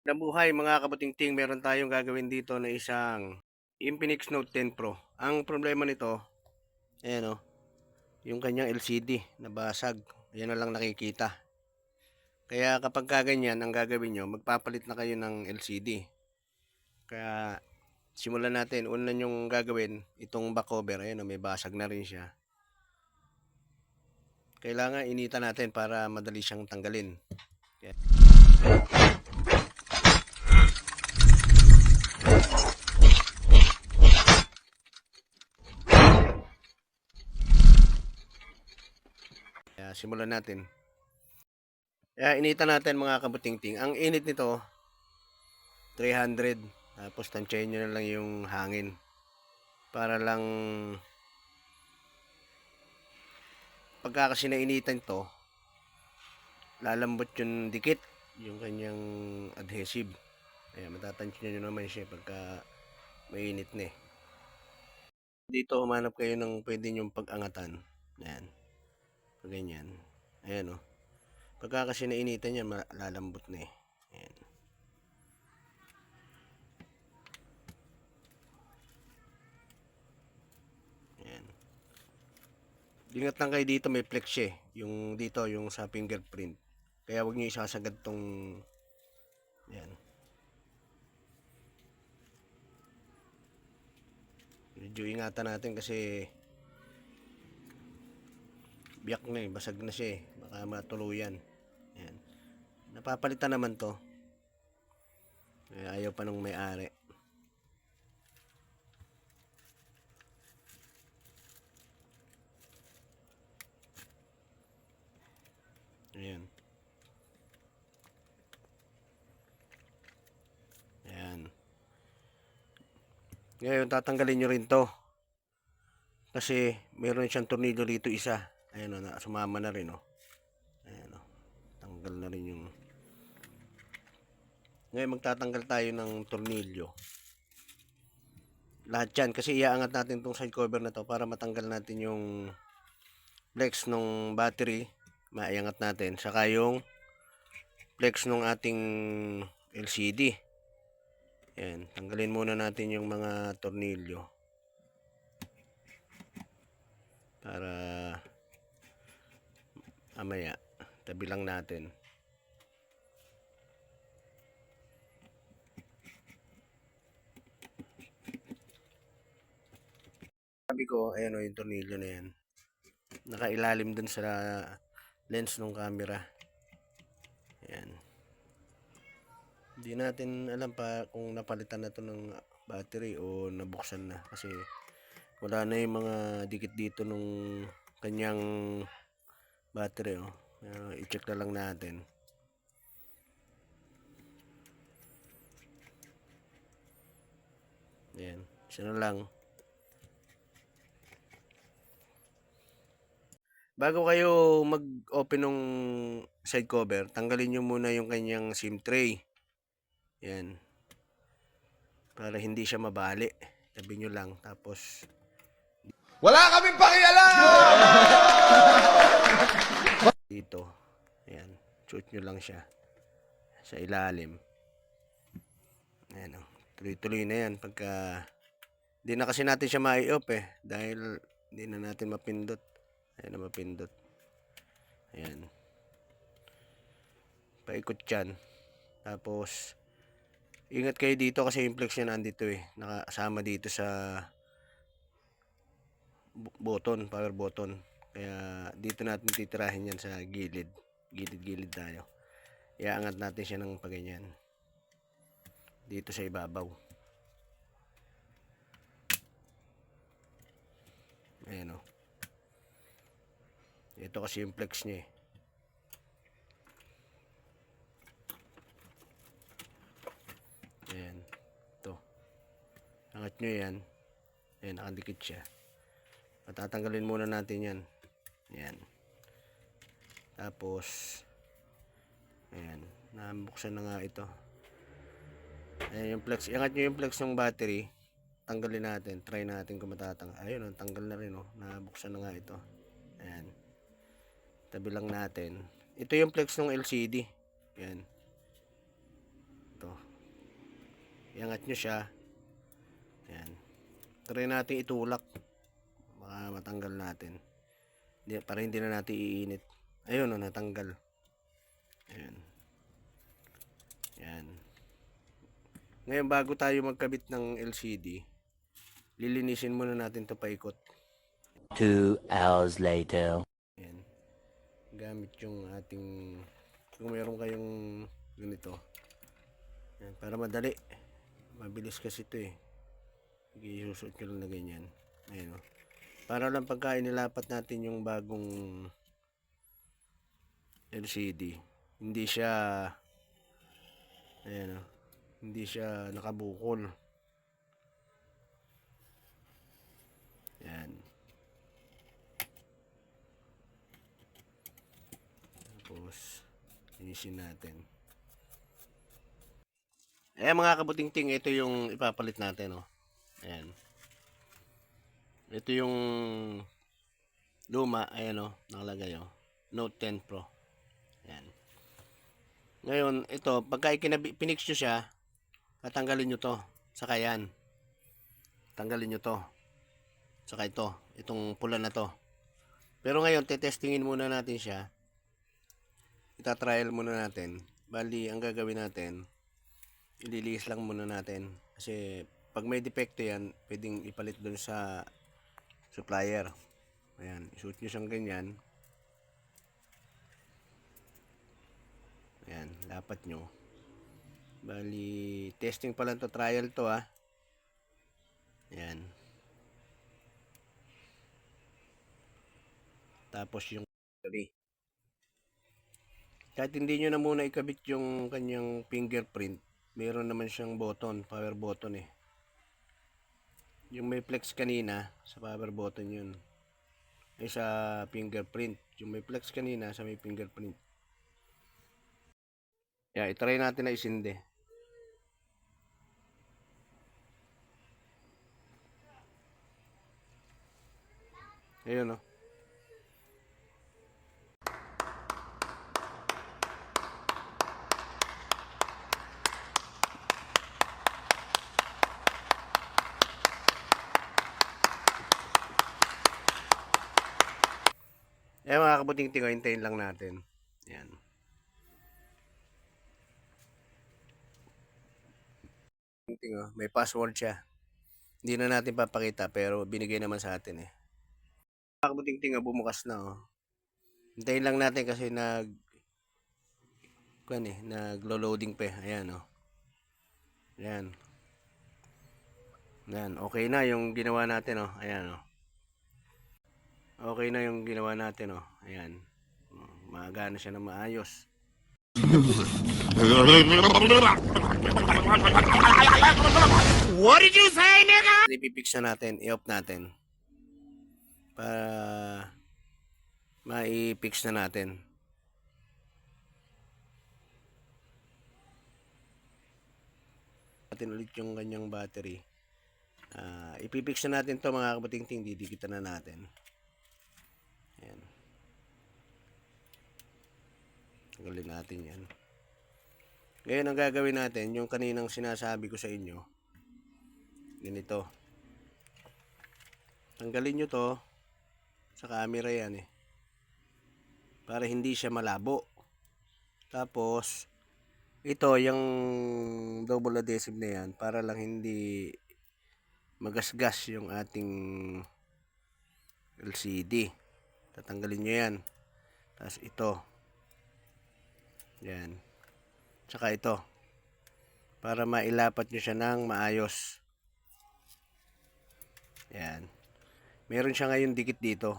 Nabuhay mga kabutingting, meron tayong gagawin dito na isang Infinix Note 10 Pro. Ang problema nito, ayan o, yung kanyang LCD nabasag. Ayan na lang nakikita. Kaya kapag kaganyan, ang gagawin nyo, magpapalit na kayo ng LCD. Kaya simulan natin. Una nyong gagawin, itong back cover, ayan o, may basag na rin siya. Kailangan initan natin para madali siyang tanggalin. Ayan. Simulan natin. Initan natin mga kabutingting. Ang init nito 300. Tapos tansyahin nyo na lang yung hangin. Para lang pagka kasi nainitan to, lalambot yung dikit, yung kanyang adhesive. Ayan, matatansya nyo naman siya pagka mainit na eh. Dito humanap kayo ng pwede nyong pag-angatan. Ayan. Pag ganyan. Ayan o. Pagka kasi nainitan yan, lalambot na eh. Ayan. Ayan. Ingat lang kayo dito, may flex eh. Yung dito, yung sa fingerprint. Kaya huwag nyo isasagad tong ayan. Medyo ingatan natin kasi biyak na eh, basag na siya eh. Baka matuluyan. Ayan. Napapalitan naman to. Ayaw pa nung may-ari. Ayan. Ayan. Ngayon tatanggalin nyo rin to. Kasi meron siyang tornilyo dito isa. Ayan o, sumama na rin o. Ayan o. Tanggal na rin yung. Ngayon magtatanggal tayo ng tornilyo. Lahat yan. Kasi iaangat natin tong side cover na to para matanggal natin yung flex ng battery. Maiangat natin. Saka yung flex ng ating LCD. Ayan. Tanggalin muna natin yung mga tornilyo. Para mamaya tabi lang natin. Sabi ko, ayan o yung tornilyo na yan. Nakailalim dun sa lens ng camera. Ayan. Hindi natin alam pa kung napalitan na to ng battery o nabuksan na. Kasi wala na yung mga dikit dito nung kanyang battery. Oh. I-check na lang natin. Ayan. Isa na lang. Bago kayo mag-open ng side cover, tanggalin nyo muna yung kanyang SIM tray. Yan. Para hindi siya mabali. Tabi nyo lang. Tapos wala kaming pakialam! dito. Ayan. Shoot nyo lang siya. Sa ilalim. Ayan o. Tuloy-tuloy na yan. Pagka hindi na kasi natin siya ma-i-off eh. Dahil hindi na natin mapindot. Ayan na mapindot. Ayan. Paikot yan. Tapos ingat kayo dito kasi yung flex niya nandito eh. Nakasama dito sa button, power button. Kaya dito natin titirahin yan sa gilid. Gilid-gilid tayo. Iaangat natin siya ng paganyan. Dito sa ibabaw. Ayan o. Ito kasi yung flex niya eh. Ayan. Ito. Angat nyo yan. Ayan, nakadikit siya. Patatanggalin muna natin yan. Ayan. Tapos ayan. Nabuksan na nga ito. Ayan yung flex. Iangat nyo yung flex ng battery. Tanggalin natin. Try natin kung matatanggal. Ayun, tanggal na rin. Nabuksan na nga ito. Ayan. Tabi lang natin. Ito yung flex ng LCD. Ayan. Ito. iangat nyo siya. Yan. Try natin itulak. Baka matanggal natin. Para hindi na natin iinit. Ayun, natanggal. Ayan. Yan. Ngayon, bago tayo magkabit ng LCD, lilinisin muna natin ito paikot. 2 hours later. Ayan. Gamit yung ating, kung meron kayong ganito. Ayan, para madali. Mabilis kasi ito eh. Isusot ko lang na ganyan. Ayan o. Para lang pagka inilapat natin yung bagong LCD, hindi siya, ayan o, hindi siya nakabukol. Ayan. Tapos, linisin natin. Ayan mga kabuting-ting, ito yung ipapalit natin o. Ayan. Ito yung luma, ayan o, nakalagay o. Note 10 Pro. Ayan. Ngayon, ito, pagka pinix nyo siya, tatanggalin nyo to. Saka yan. Tanggalin nyo to. Saka ito, itong pula na to. Pero ngayon, tetestingin muna natin siya. Itatrial muna natin. Bali, ang gagawin natin, ililiis lang muna natin. Kasi, pag may depekto yan, pwedeng ipalit dun sa supplier. Ayan, isuot nyo siyang ganyan. Ayan, lapat nyo. Bali, testing pa lang to, trial to ah. Ayan. Tapos yung battery. Kahit hindi nyo na muna ikabit yung kanyang fingerprint, meron naman siyang button, power button eh. Yung may flex kanina, sa power button yun. Ay sa fingerprint. Yung may flex kanina, sa may fingerprint. Yeah, itry natin na isindi. Ayun oh. Ayan mga kabuting-ting, hintayin lang natin. Ayan. May password siya. Hindi na natin papakita pero binigay naman sa atin eh. Mga kabuting-ting, bumukas na oh. Hintayin lang natin kasi naglo-loading pa eh. Ayan oh. Ayan. Ayan, okay na yung ginawa natin oh. Ayan oh. Okay na yung ginawa natin oh. Ayan. Maagana siya na maayos. What did you say, nigga? Ipipix na natin, i-off natin. Para mai-fix na natin. Natin ulit yung kanyang battery. Ipipix na natin to mga kabating-ting, didikitan na natin. Ayan. Tanggalin natin yan. Ngayon ang gagawin natin, yung kaninang sinasabi ko sa inyo, ganito. Tanggalin nyo to sa camera yan eh. Para hindi siya malabo. Tapos, ito yung double adhesive na yan para lang hindi magasgas yung ating LCD. Tatanggalin nyo yan. Tapos ito. Yan. Tsaka ito. Para mailapat nyo siya ng maayos. Yan. Meron siya ngayon dikit dito.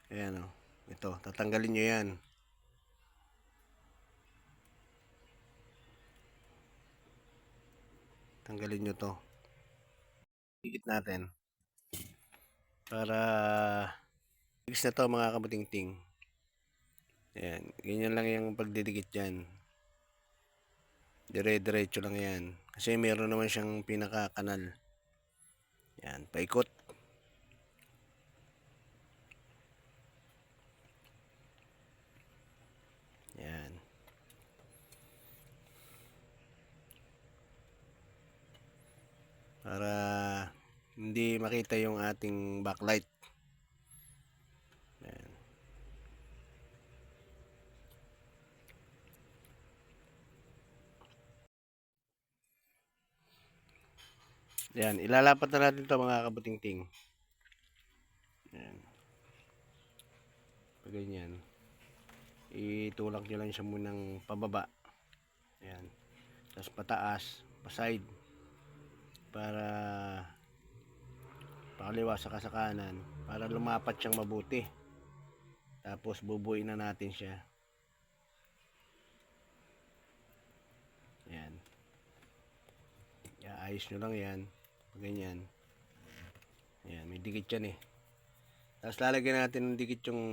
Ayan o. Ito. Tatanggalin nyo yan. Tanggalin nyo to. Dikit natin. Para fix na to mga kabuting-ting. Ayan. Ganyan lang yung pagdidikit dyan. Dire-diretso lang yan. Kasi meron naman siyang pinaka-kanal. Yan. Paikot. Yan. para hindi makita yung ating backlight. Ayan. Ayan, ilalapat na natin to mga kabutingting. Ayan. Pag ganyan, itulak nyo lang siya munang pababa. Ayan. Tapos pataas, pa-side. Para pakaliwa sa kanan. Para lumapat siyang mabuti. Tapos bubuin na natin siya. Ayan. Ayos nyo lang yan. Pag ganyan. Ayan, may dikit yan eh. Tapos lalagyan natin ng dikit yung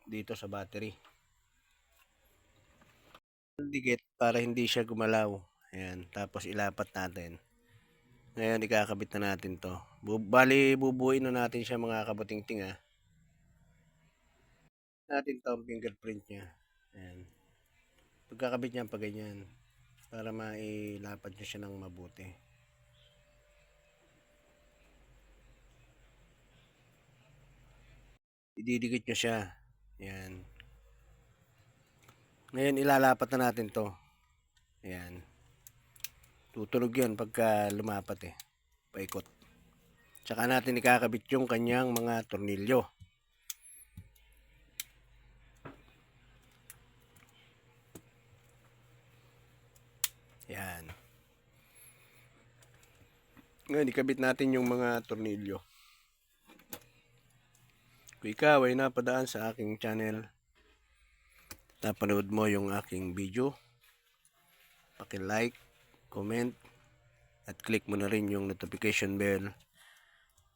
dito sa battery. Dikit para hindi siya gumalaw. Ayan, tapos ilapat natin. Ngayon ikakabit na natin to. Bali bubuin na natin siya mga kabutingting ha. Natin to ang fingerprint niya. Ayan. Pagkakabit niya pa ganyan. Para mailapat nyo siya ng mabuti. Ididikit nyo siya. Ayan. Ngayon ilalapat na natin to. Ayan. Tutunog yan pagka lumapat eh. Paikot. Tsaka natin ikakabit yung kanyang mga tornilyo. Ayan. Ngayon ikabit natin yung mga tornilyo. Kung ikaw ay napadaan sa aking channel, napanood mo yung aking video, paki-like, comment, at click mo na rin yung notification bell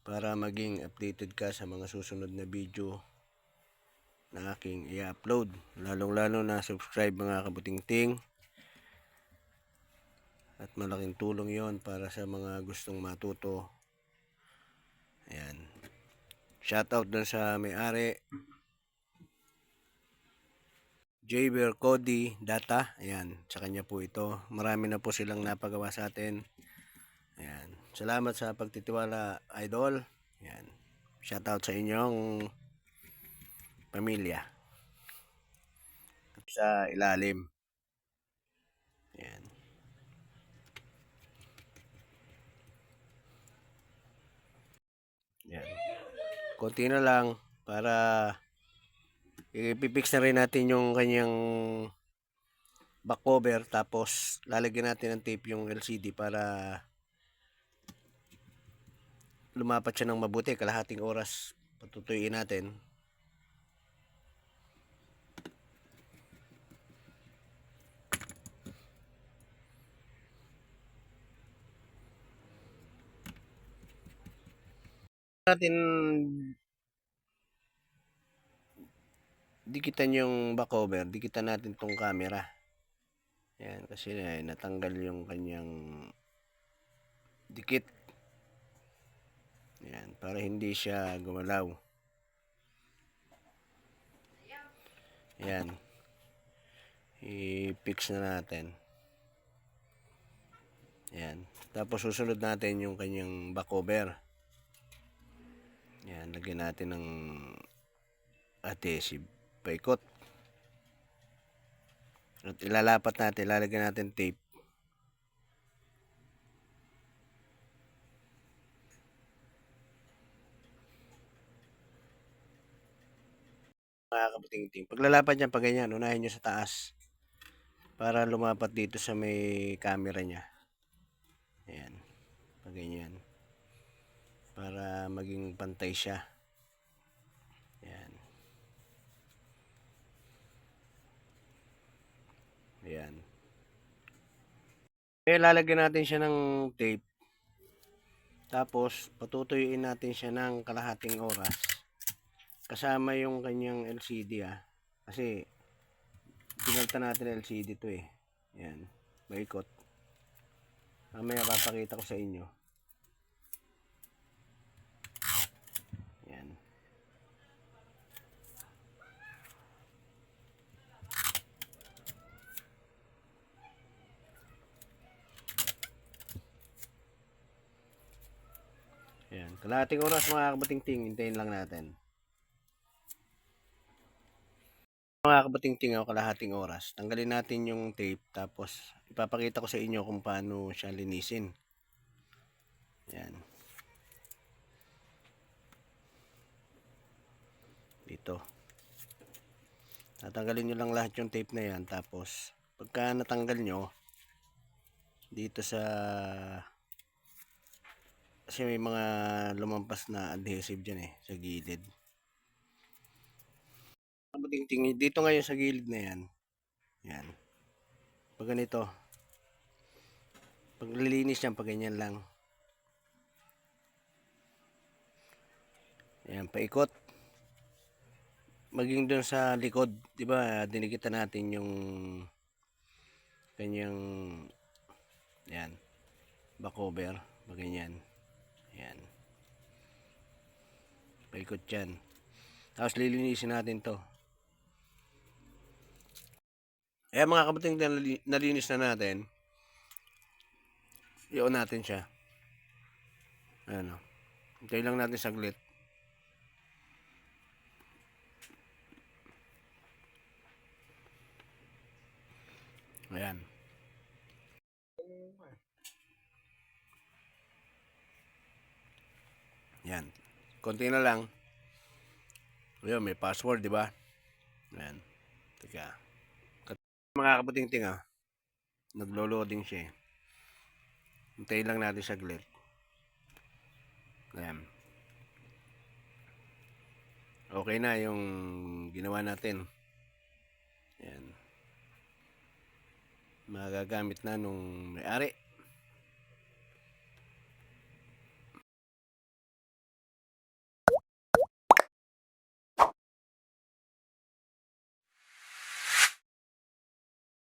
para maging updated ka sa mga susunod na video na aking i-upload. Lalong-lalo na subscribe mga kabutingting. At malaking tulong yon para sa mga gustong matuto. Ayan. Shoutout dun sa may-ari. Jaber Cody Data. Ayan. Sa kanya po ito. Marami na po silang napagawa sa atin. Ayan. Salamat sa pagtitiwala, idol. Ayan. Shoutout sa inyong pamilya. Sa ilalim. Ayan. Ayan. Konti na lang para ipipix na rin natin yung kanyang back cover, tapos lalagyan natin ng tape yung LCD para lumapat siya ng mabuti. Kalahating oras patutuyuin natin. Natin dikitan yung back cover, dikitan natin tong camera. Ayan, kasi natanggal yung kanyang dikit. Ayan, para hindi siya gumalaw. Ayan. I-fix na natin. Ayan. Tapos susunod natin yung kanyang back cover. Ayan, lagyan natin ng adhesive. Paikot. At ilalapat natin, lalagyan natin tape. Mga kabutingting, paglalapat niya pa ganyan, unahin nyo sa taas para lumapat dito sa may camera niya. Ayan, pag ganyan, para maging pantay siya. Ayan. Ayan. Kaya lalagyan natin siya ng tape, tapos patutuyuin natin siya ng kalahating oras kasama yung kanyang LCD kasi pinalta natin LCD to eh. Ayan, maikot. Mamaya papakita ko sa inyo. Ayan. Ayan. Kalahating oras mga kabatingting. Hintayin lang natin. Mga kabatingting, kalahating oras. Tanggalin natin yung tape. Tapos ipapakita ko sa inyo kung paano siya linisin. Ayan. Dito. Tatanggalin nyo lang lahat yung tape na yan. Tapos pagka natanggal nyo, dito sa, kasi may mga lumampas na adhesive dyan sa gilid. Dito ngayon sa gilid na yan. Yan. Pag ganito, pag lilinis yan, pag ganyan lang. Yan, paikot. Maging doon sa likod, di ba, dinikitan natin yung kanyang, yan, back cover, ganyan. Yan. Paikot yan. Tapos lilinisin natin to. Mga kabating, nalinis na natin. I-on natin siya. Ayan o. Hintay lang natin saglit. Ayan. Yan. Konti na lang. Ayun, may password, di ba? Ayan. Teka. Mga kabuting-ting naglo-loading siya. Hintayin lang natin saglit. Ayan. Okay na yung ginawa natin. Ayan. Magagamit na nung may-ari.